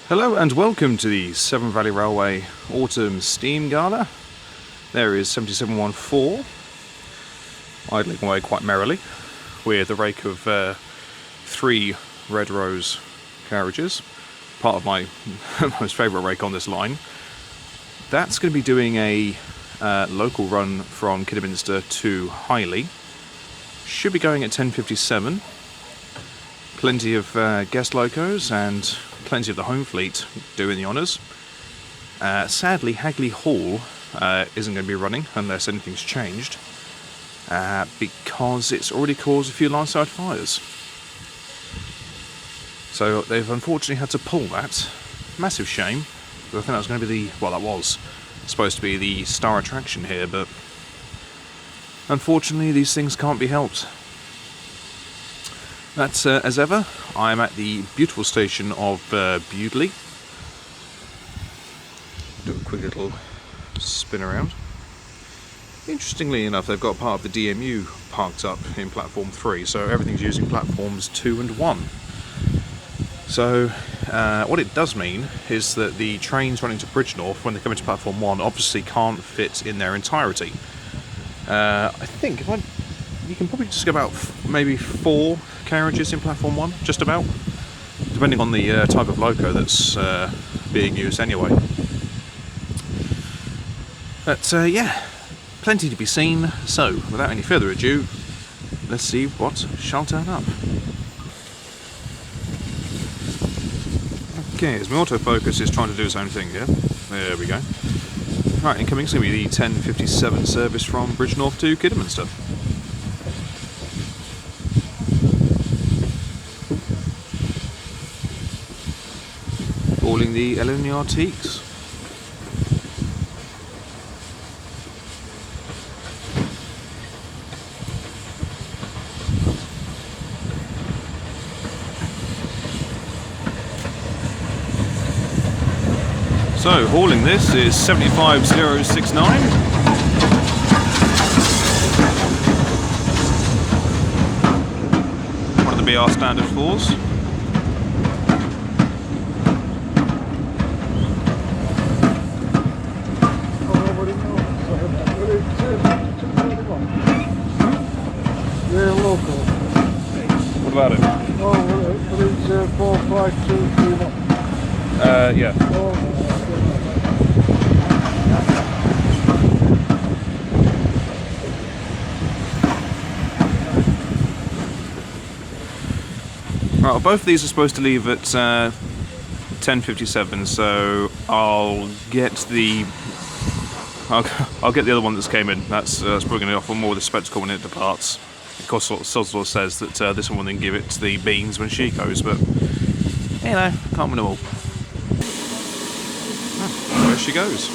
Hello and welcome to the Severn Valley Railway Autumn Steam Gala. There is 7714 idling away quite merrily with a rake of 3 Red Rose carriages, part of my most favourite rake on this line. That's going to be doing a local run from Kidderminster to Highley. Should be going at 10:57. Plenty of guest locos and plenty of the home fleet doing the honours. Sadly, Hagley Hall isn't going to be running unless anything's changed, because it's already caused a few line-side fires. So they've unfortunately had to pull that. Massive shame, because I think that was going to be that was supposed to be the star attraction here, but unfortunately these things can't be helped. But as ever, I'm at the beautiful station of Bewdley. Do a quick little spin around. Interestingly enough, they've got part of the DMU parked up in platform 3, so everything's using platforms 2 and 1. So what it does mean is that the trains running to Bridgnorth, when they come into platform 1, obviously can't fit in their entirety. I think you can probably just get about maybe 4 carriages in platform 1, just about, depending on the type of loco that's being used anyway. But yeah, plenty to be seen, so without any further ado, let's see what shall turn up. Okay, as my autofocus is trying to do its own thing here. There we go. Right, incoming is going to be the 10:57 service from Bridgnorth to Kidderminster. Calling the Eleni Artiques. So, hauling this is 75069. One of the BR standard 4s. What about it? Oh, but it's 45231. Yeah. Right, well, both of these are supposed to leave at 10:57, so I'll get the other one that's came in. That's probably going to offer more of the spectacle when it departs. Of course, Soslo says that this one will then give it the beans when she goes, but you know, can't win them all. There she goes.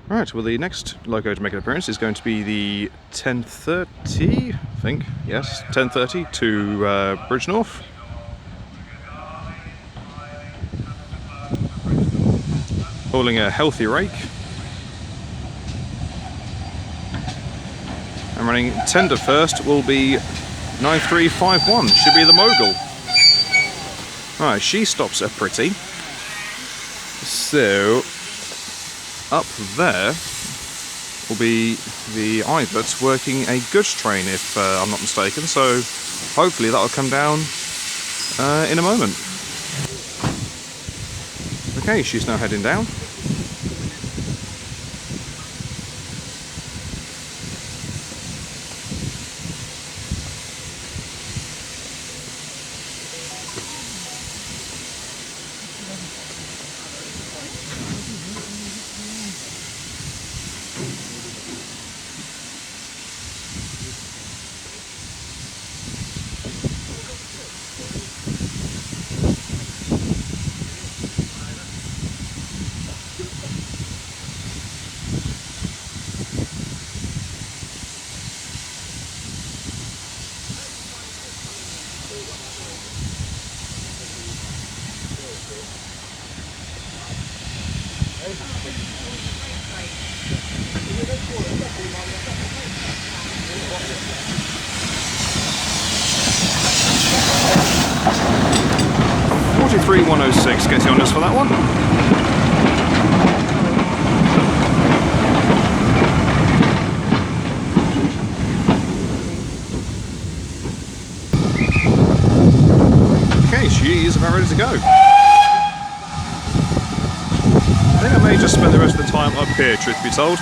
Right, well, the next loco to make an appearance is going to be the 10:30, I think, yes, 10:30 to Bridgnorth. Hauling a healthy rake. And running 10 to first will be 9351, should be the Mogul. Right, she stops at pretty. So up there will be the Ivert working a goods train, if I'm not mistaken, so hopefully that'll come down in a moment. Okay, she's now heading down. $43,106 gets you on us for that one. Okay, she is about ready to go. I think I may just spend the rest of the time up here, truth be told.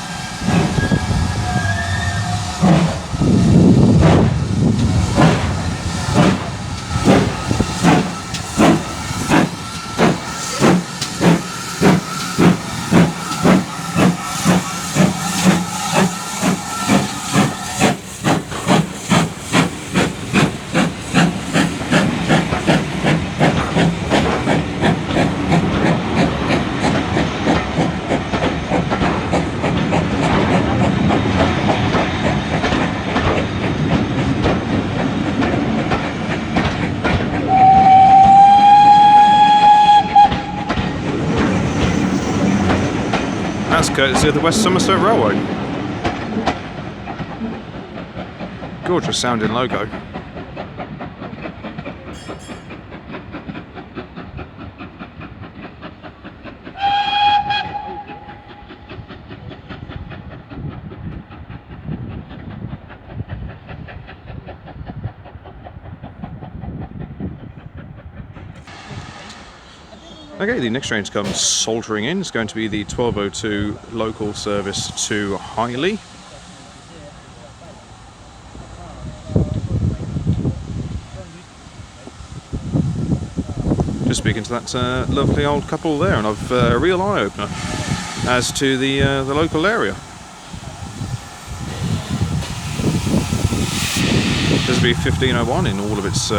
That's courtesy of the West Somerset Railway. Gorgeous sounding logo. Okay, the next train to come soldiering in is going to be the 1202 local service to Highley. Just speaking to that lovely old couple there, and I've a real eye-opener as to the local area. This will be 1501 in all of its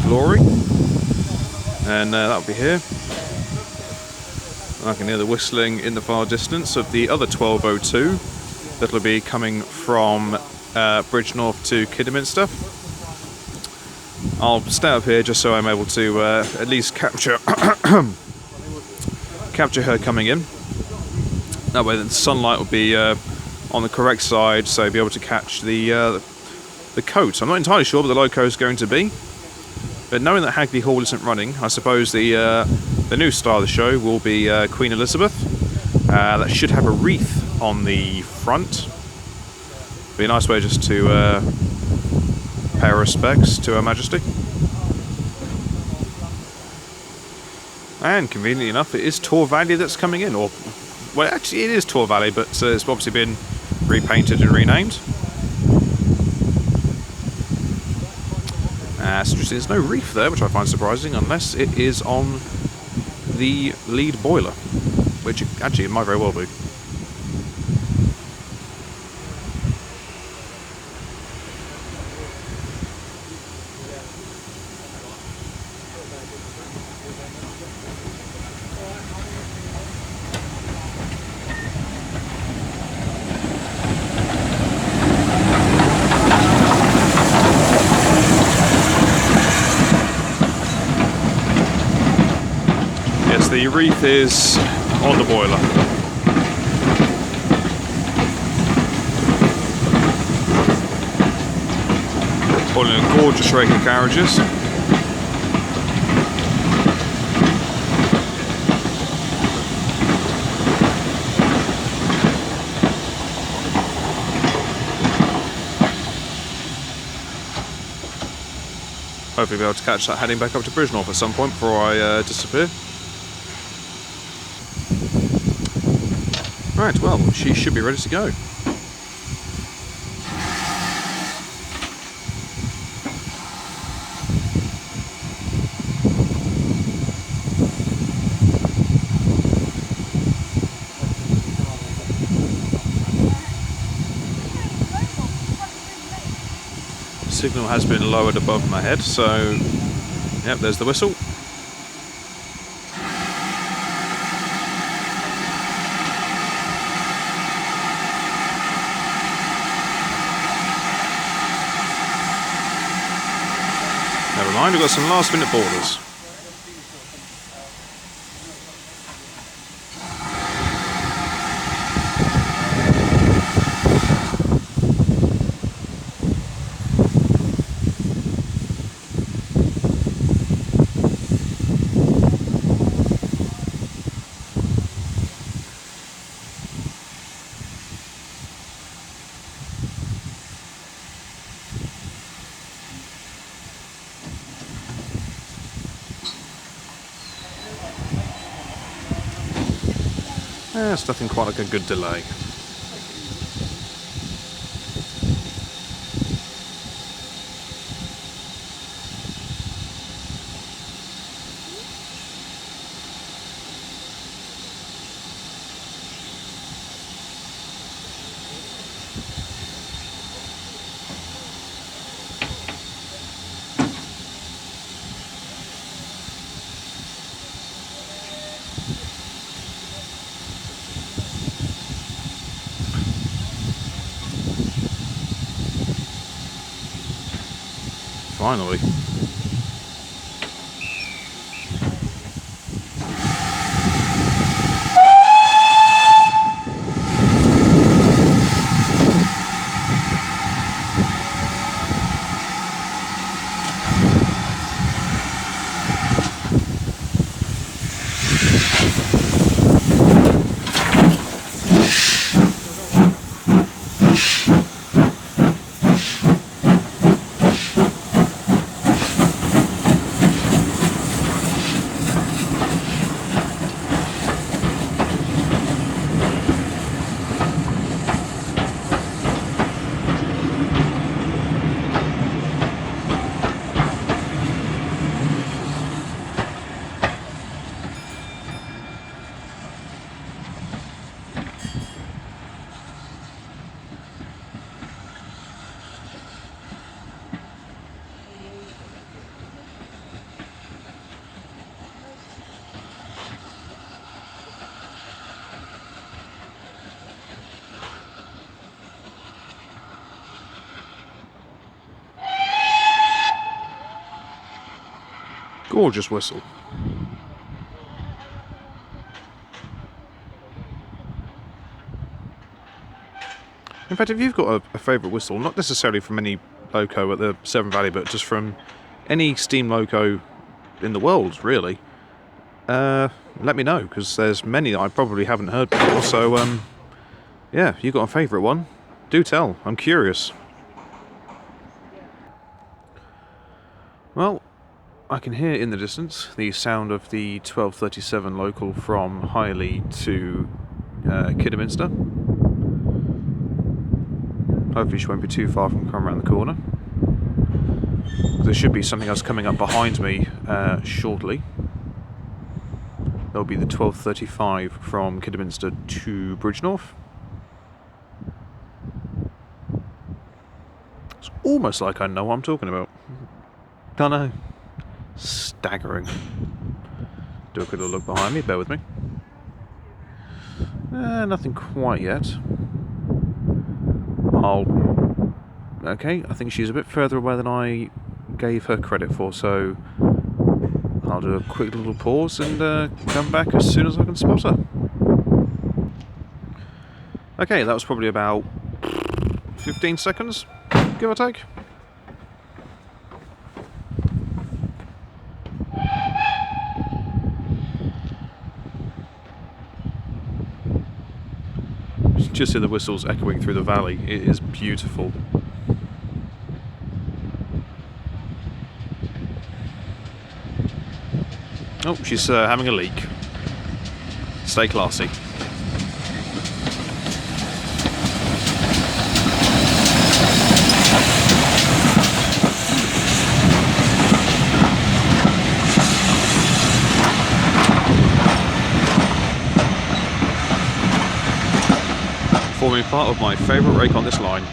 glory, and that'll be here. I can hear the whistling in the far distance of the other 1202 that'll be coming from Bridgnorth to Kidderminster. I'll stay up here just so I'm able to at least capture capture her coming in. That way the sunlight will be on the correct side, so be able to catch the coat. I'm not entirely sure what the loco is going to be, but knowing that Hagley Hall isn't running, I suppose the new star of the show will be Queen Elizabeth. That should have a wreath on the front. Be a nice way just to pay our respects to Her Majesty. And conveniently enough, it is Tor Valley that's coming in. Or, well, actually it is Tor Valley, but it's obviously been repainted and renamed. So there's no reef there, which I find surprising, unless it is on the lead boiler, which actually it might very well be. The wreath is on the boiler. Pulling a gorgeous rake of carriages. Hopefully be able to catch that heading back up to Bridgnorth at some point before I disappear. Right, well, she should be ready to go. Signal has been lowered above my head, so yep, there's the whistle. Never mind, we've got some last minute boarders. It's nothing quite like a good delay. Finally. Gorgeous whistle. In fact, if you've got a favourite whistle, not necessarily from any loco at the Severn Valley, but just from any steam loco in the world, really, let me know, because there's many that I probably haven't heard before. So, yeah, if you've got a favourite one, do tell. I'm curious. Well, I can hear in the distance the sound of the 1237 local from Highley to Kidderminster. Hopefully she won't be too far from coming around the corner. There should be something else coming up behind me shortly. There'll be the 1235 from Kidderminster to Bridgnorth. It's almost like I know what I'm talking about. Don't know. Staggering. Do a quick little look behind me, bear with me. Nothing quite yet. Okay, I think she's a bit further away than I gave her credit for, so I'll do a quick little pause and come back as soon as I can spot her. Okay, that was probably about 15 seconds, give or take. Just hear the whistles echoing through the valley. It is beautiful. Oh, she's having a leak. Stay classy. forming part of my favourite rake on this line.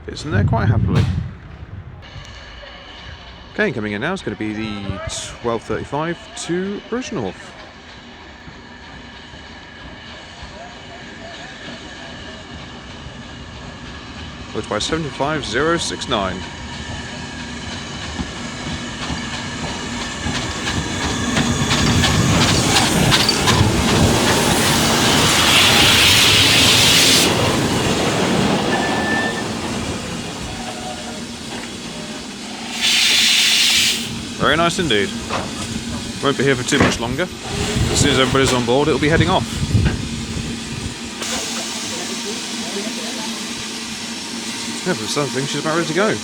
Fits in there quite happily. Okay, coming in now is going to be the 1235 to Bridgnorth. Looked by 75069. Very nice indeed. Won't be here for too much longer. As soon as everybody's on board, it'll be heading off. Yeah, for something, she's about ready to go.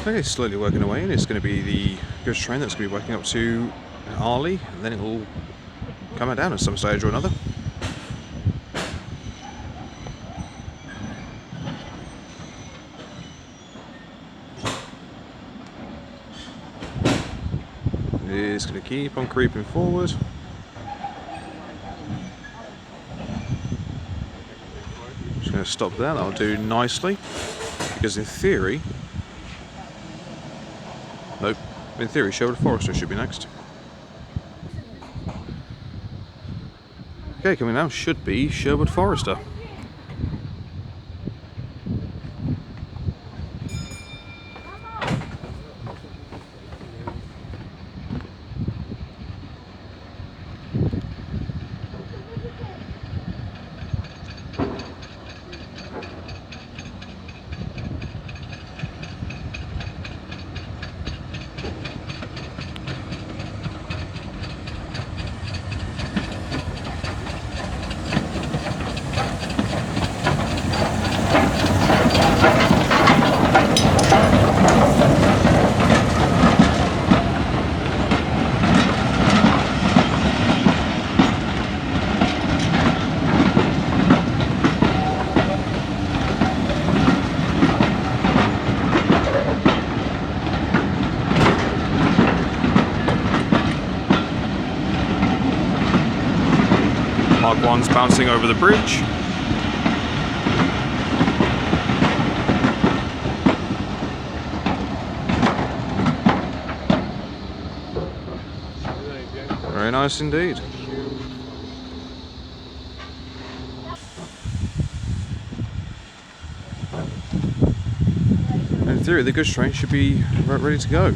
Okay, slowly working away, and it's going to be the goods train that's going to be working up to Arley, and then it will come down at some stage or another. It's going to keep on creeping forward. Just going to stop there, that'll do nicely, because in theory, nope, in theory Sherwood Forester should be next. Okay, coming now should be Sherwood Forester. Mark 1's bouncing over the bridge. Very nice indeed. In theory, the goods train should be ready to go.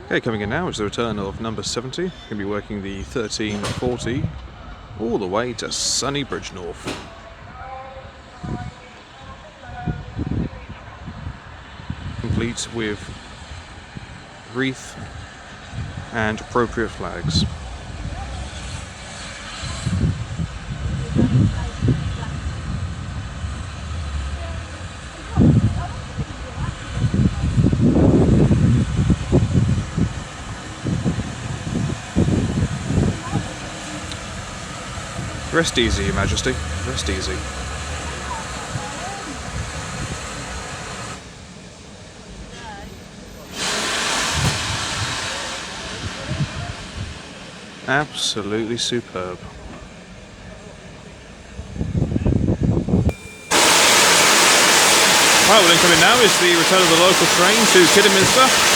Okay, coming in now is the return of number 70. Going to be working the 1340 all the way to sunny Bridgnorth. Complete with wreath and appropriate flags. Rest easy, Your Majesty. Rest easy. Absolutely superb. Right, well, incoming now is the return of the local train to Kidderminster.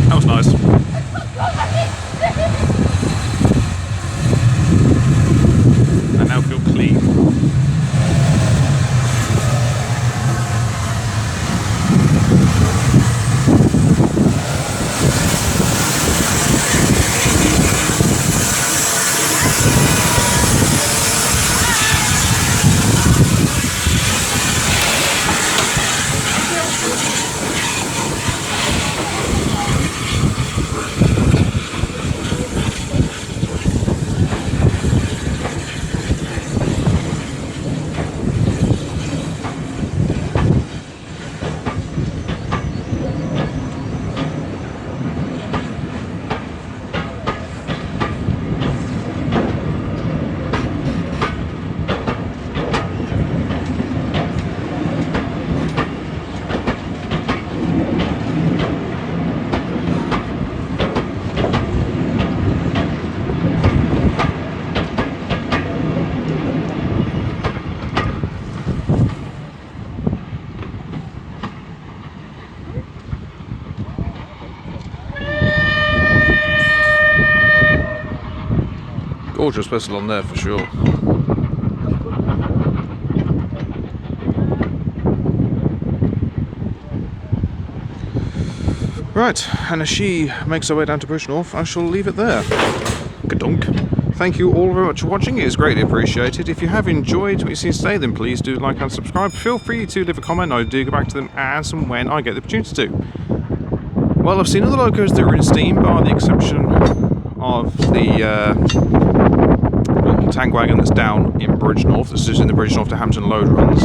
That was nice. I now feel clean. Gorgeous vessel on there for sure. Right, and as she makes her way down to Bridgnorth, I shall leave it there. Gadunk. Thank you all very much for watching, it is greatly appreciated. If you have enjoyed what you've seen today, then please do like and subscribe. Feel free to leave a comment, I do go back to them as and when I get the opportunity to. Well, I've seen other locos that are in steam, bar the exception of the little tank wagon that's down in Bridgnorth, that's just in the Bridgnorth to Hampton load runs.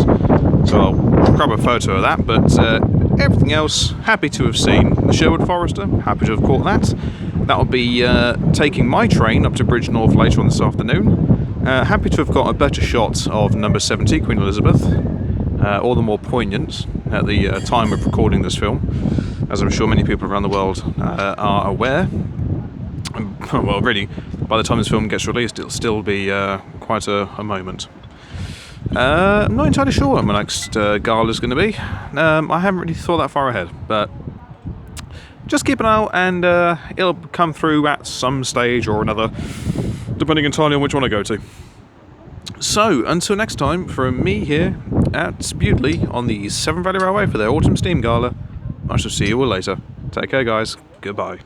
So I'll grab a photo of that, but everything else, happy to have seen. The Sherwood Forester, happy to have caught that. That'll be taking my train up to Bridgnorth later on this afternoon. Happy to have got a better shot of number 70, Queen Elizabeth, all the more poignant at the time of recording this film, as I'm sure many people around the world are aware. Well, really, by the time this film gets released, it'll still be quite a moment. I'm not entirely sure what my next gala is going to be. I haven't really thought that far ahead, but just keep an eye out, and it'll come through at some stage or another, depending entirely on which one I go to. So, until next time, from me here at Bewdley on the Severn Valley Railway for their Autumn Steam Gala, I shall see you all later. Take care, guys. Goodbye.